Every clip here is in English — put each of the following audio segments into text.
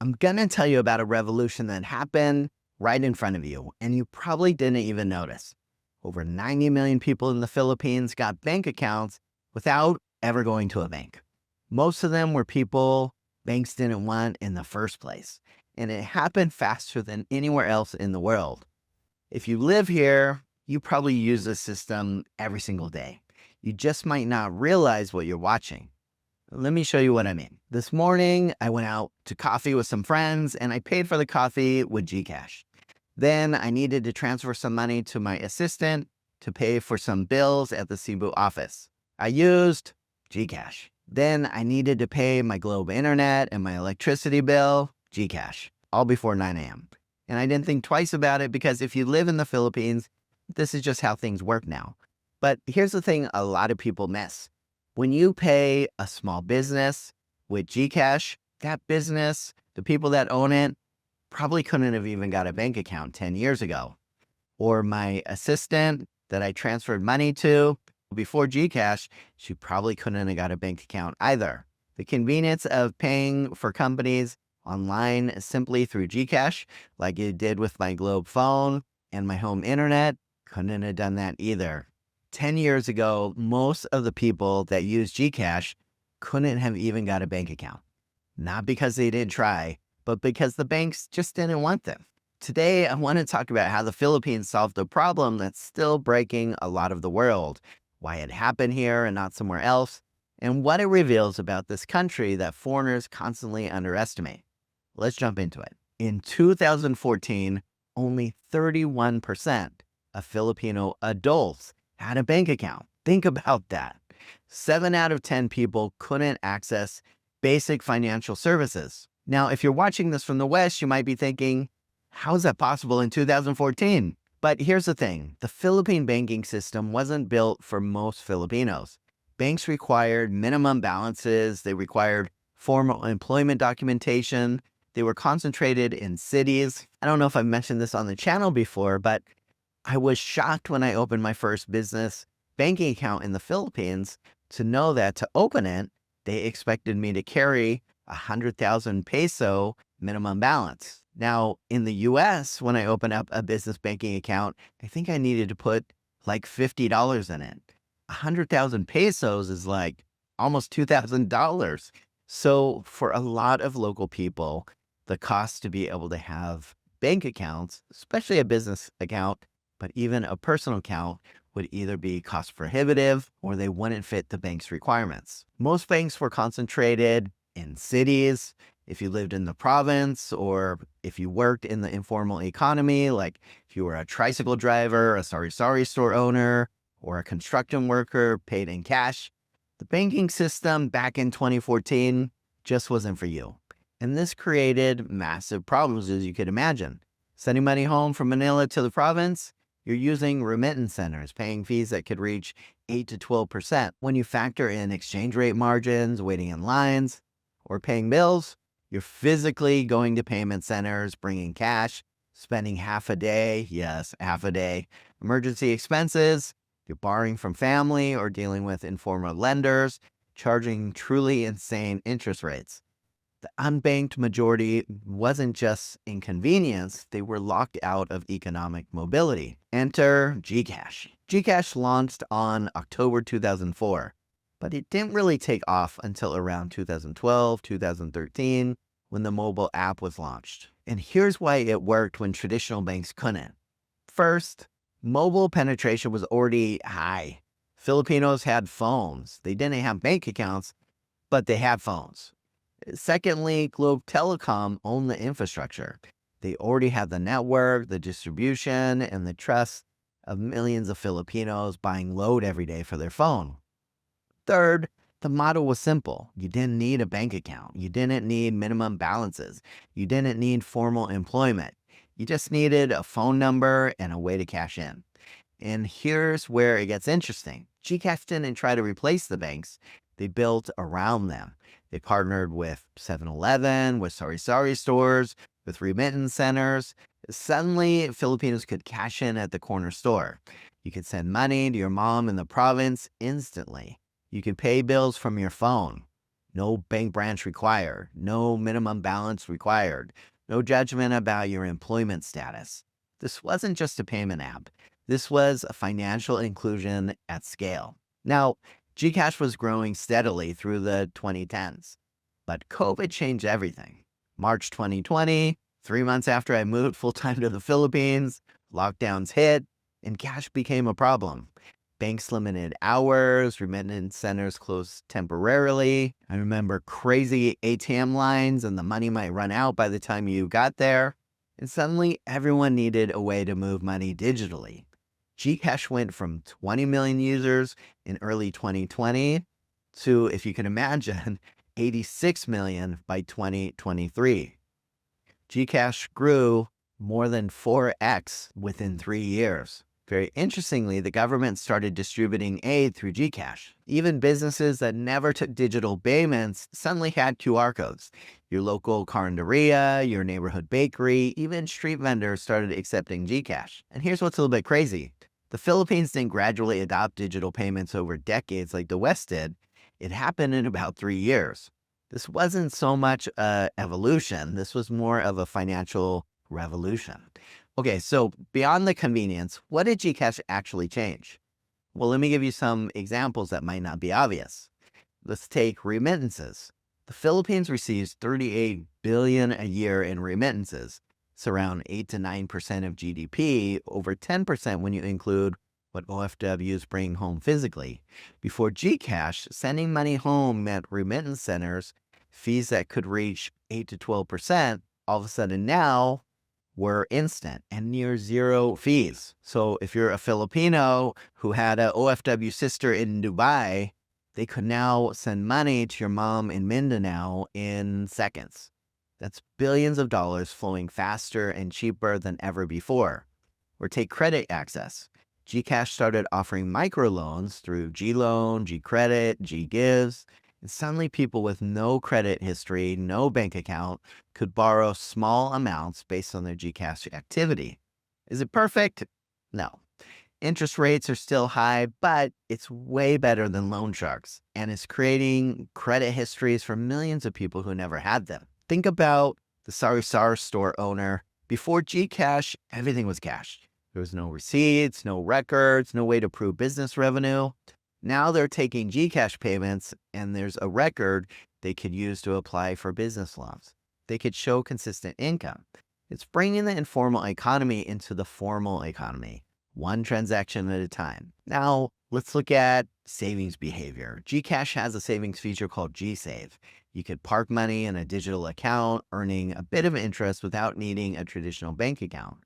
I'm gonna tell you about a revolution that happened right in front of you, and you probably didn't even notice. Over 90 million people in the Philippines got bank accounts without ever going to a bank. Most of them were people banks didn't want in the first place, and it happened faster than anywhere else in the world. If you live here, you probably use this system every single day. You just might not realize what you're watching. Let me show you what I mean. This morning, I went out to coffee with some friends and I paid for the coffee with GCash. Then I needed to transfer some money to my assistant to pay for some bills at the Cebu office. I used GCash. Then I needed to pay my Globe internet and my electricity bill, GCash, all before 9 a.m. And I didn't think twice about it because if you live in the Philippines, this is just how things work now. But here's the thing a lot of people miss. When you pay a small business with GCash, that business, the people that own it, probably couldn't have even got a bank account 10 years ago. Or my assistant that I transferred money to before GCash, she probably couldn't have got a bank account either. The convenience of paying for companies online simply through GCash, like it did with my Globe phone and my home internet, couldn't have done that either. 10 years ago, most of the people that used GCash couldn't have even got a bank account. Not because they didn't try, but because the banks just didn't want them. Today, I want to talk about how the Philippines solved a problem that's still breaking a lot of the world, why it happened here and not somewhere else, and what it reveals about this country that foreigners constantly underestimate. Let's jump into it. In 2014, only 31% of Filipino adults had a bank account. Think about that. 7 out of 10 people couldn't access basic financial services. Now, if you're watching this from the West, you might be thinking, how is that possible in 2014? But here's the thing. The Philippine banking system wasn't built for most Filipinos. Banks required minimum balances. They required formal employment documentation. They were concentrated in cities. I don't know if I've mentioned this on the channel before, but I was shocked when I opened my first business banking account in the Philippines to know that to open it, they expected me to carry 100,000 peso minimum balance. Now, in the US, when I opened up a business banking account, I think I needed to put like $50 in it. 100,000 pesos is like almost $2,000. So for a lot of local people, the cost to be able to have bank accounts, especially a business account, but even a personal account, would either be cost prohibitive or they wouldn't fit the bank's requirements. Most banks were concentrated in cities. If you lived in the province or if you worked in the informal economy, like if you were a tricycle driver, a sari-sari store owner, or a construction worker paid in cash, the banking system back in 2014 just wasn't for you. And this created massive problems, as you could imagine. Sending money home from Manila to the province, you're using remittance centers, paying fees that could reach 8 to 12%. When you factor in exchange rate margins, waiting in lines, or paying bills, you're physically going to payment centers, bringing cash, spending half a day, yes, half a day, emergency expenses, you're borrowing from family or dealing with informal lenders, charging truly insane interest rates. The unbanked majority wasn't just inconvenience, they were locked out of economic mobility. Enter GCash. GCash launched on October 2004, but it didn't really take off until around 2012, 2013, when the mobile app was launched. And here's why it worked when traditional banks couldn't. First, mobile penetration was already high. Filipinos had phones. They didn't have bank accounts, but they had phones. Secondly, Globe Telecom owned the infrastructure. They already had the network, the distribution, and the trust of millions of Filipinos buying load every day for their phone. Third, the model was simple. You didn't need a bank account. You didn't need minimum balances. You didn't need formal employment. You just needed a phone number and a way to cash in. And here's where it gets interesting. GCash didn't try to replace the banks. They built around them. They partnered with 7-Eleven, with sari-sari stores, with remittance centers. Suddenly, Filipinos could cash in at the corner store. You could send money to your mom in the province instantly. You could pay bills from your phone. No bank branch required, no minimum balance required, no judgment about your employment status. This wasn't just a payment app. This was a financial inclusion at scale. Now, GCash was growing steadily through the 2010s, but COVID changed everything. March 2020, 3 months after I moved full-time to the Philippines, lockdowns hit, and cash became a problem. Banks limited hours, remittance centers closed temporarily. I remember crazy ATM lines, and the money might run out by the time you got there. And suddenly, everyone needed a way to move money digitally. GCash went from 20 million users in early 2020 to, if you can imagine, 86 million by 2023. GCash grew more than 4x within 3 years. Very interestingly, the government started distributing aid through GCash. Even businesses that never took digital payments suddenly had QR codes. Your local carinderia, your neighborhood bakery, even street vendors started accepting GCash. And here's what's a little bit crazy. The Philippines didn't gradually adopt digital payments over decades like the West did. It happened in about 3 years. This wasn't so much an evolution. This was more of a financial revolution. Okay, so beyond the convenience, what did GCash actually change? Well, let me give you some examples that might not be obvious. Let's take remittances. The Philippines receives 38 billion a year in remittances. It's around 8 to 9% of GDP, over 10% when you include what OFWs bring home physically. Before GCash, sending money home meant remittance centers, fees that could reach 8 to 12%, all of a sudden now were instant and near zero fees. So if you're a Filipino who had an OFW sister in Dubai, they could now send money to your mom in Mindanao in seconds. That's billions of dollars flowing faster and cheaper than ever before. Or take credit access. GCash started offering microloans through GLoan, GCredit, GGives, and suddenly people with no credit history, no bank account, could borrow small amounts based on their GCash activity. Is it perfect? No. Interest rates are still high, but it's way better than loan sharks, and it's creating credit histories for millions of people who never had them. Think about the sari-sari store owner. Before GCash, everything was cash. There was no receipts, no records, no way to prove business revenue. Now they're taking GCash payments, and there's a record they could use to apply for business loans. They could show consistent income. It's bringing the informal economy into the formal economy, one transaction at a time. Now, let's look at savings behavior. GCash has a savings feature called GSave. You could park money in a digital account, earning a bit of interest without needing a traditional bank account.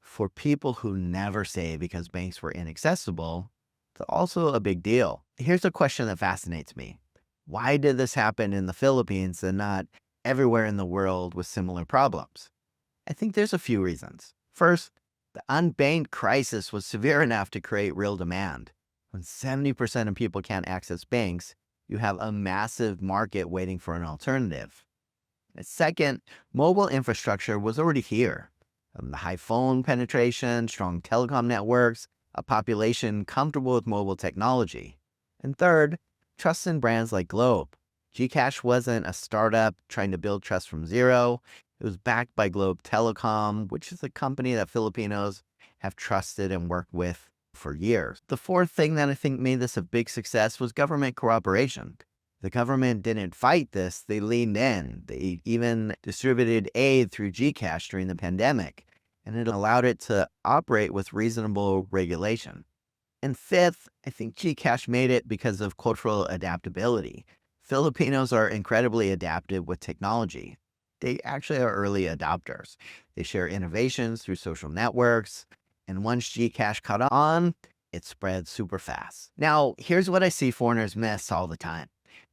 For people who never save because banks were inaccessible, it's also a big deal. Here's a question that fascinates me. Why did this happen in the Philippines and not everywhere in the world with similar problems? I think there's a few reasons. First, the unbanked crisis was severe enough to create real demand. When 70% of people can't access banks, you have a massive market waiting for an alternative. And second, mobile infrastructure was already here. The high phone penetration, strong telecom networks, a population comfortable with mobile technology. And third, trust in brands like Globe. GCash wasn't a startup trying to build trust from zero. It was backed by Globe Telecom, which is a company that Filipinos have trusted and worked with for years. The fourth thing that I think made this a big success was government cooperation. The government didn't fight this, they leaned in. They even distributed aid through GCash during the pandemic, and it allowed it to operate with reasonable regulation. And fifth, I think GCash made it because of cultural adaptability. Filipinos are incredibly adaptive with technology. They actually are early adopters. They share innovations through social networks, and once GCash caught on, it spread super fast. Now, here's what I see foreigners miss all the time.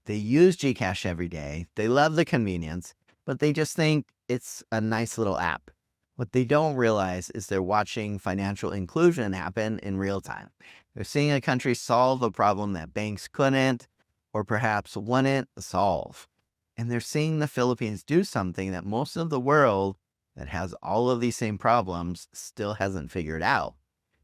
They use GCash every day, they love the convenience, but they just think it's a nice little app. What they don't realize is they're watching financial inclusion happen in real time. They're seeing a country solve a problem that banks couldn't, or perhaps wouldn't, solve. And they're seeing the Philippines do something that most of the world that has all of these same problems still hasn't figured out.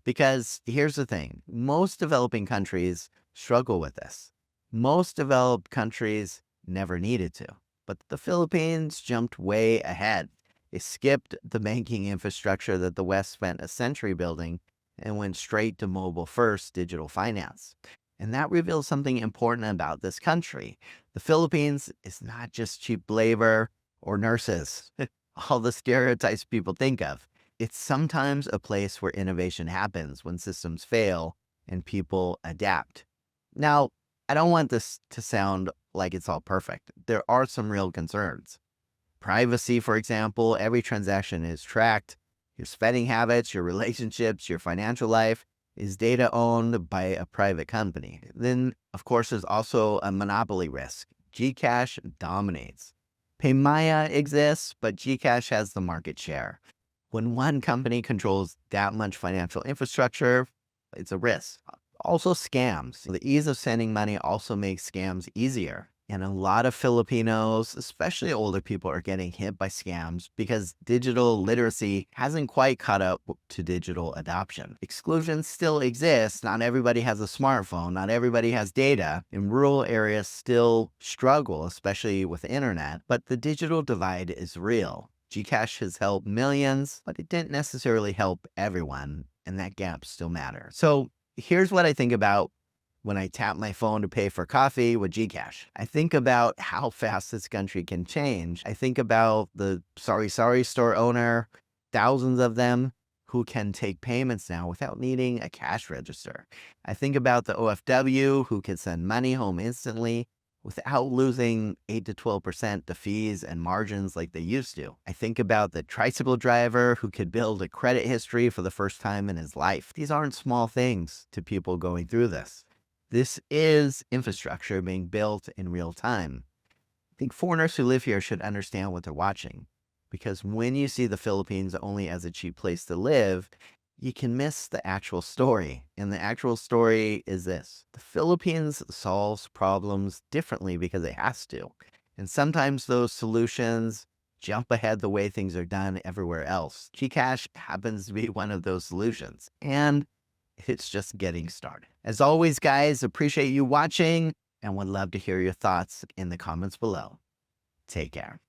Because here's the thing, most developing countries struggle with this. Most developed countries never needed to. But the Philippines jumped way ahead. They skipped the banking infrastructure that the West spent a century building and went straight to mobile-first digital finance. And that reveals something important about this country. The Philippines is not just cheap labor or nurses, all the stereotypes people think of. It's sometimes a place where innovation happens when systems fail and people adapt. Now, I don't want this to sound like it's all perfect. There are some real concerns. Privacy, for example, every transaction is tracked. Your spending habits, your relationships, your financial life is data owned by a private company. Then, of course, there's also a monopoly risk. GCash dominates. Paymaya exists, but GCash has the market share. When one company controls that much financial infrastructure, it's a risk. Also scams. The ease of sending money also makes scams easier. And a lot of Filipinos, especially older people, are getting hit by scams because digital literacy hasn't quite caught up to digital adoption. Exclusions still exist. Not everybody has a smartphone. Not everybody has data. And rural areas still struggle, especially with the internet. But the digital divide is real. GCash has helped millions, but it didn't necessarily help everyone. And that gap still matters. So here's what I think about when I tap my phone to pay for coffee with GCash. I think about how fast this country can change. I think about the sorry store owner, thousands of them who can take payments now without needing a cash register. I think about the OFW who can send money home instantly without losing 8 to 12% to fees and margins like they used to. I think about the tricycle driver who could build a credit history for the first time in his life. These aren't small things to people going through this. This is infrastructure being built in real time. I think foreigners who live here should understand what they're watching, because when you see the Philippines only as a cheap place to live, you can miss the actual story. And the actual story is this: the Philippines solves problems differently because it has to. And sometimes those solutions jump ahead the way things are done everywhere else. GCash happens to be one of those solutions. And it's just getting started. As always, guys, appreciate you watching and would love to hear your thoughts in the comments below. Take care.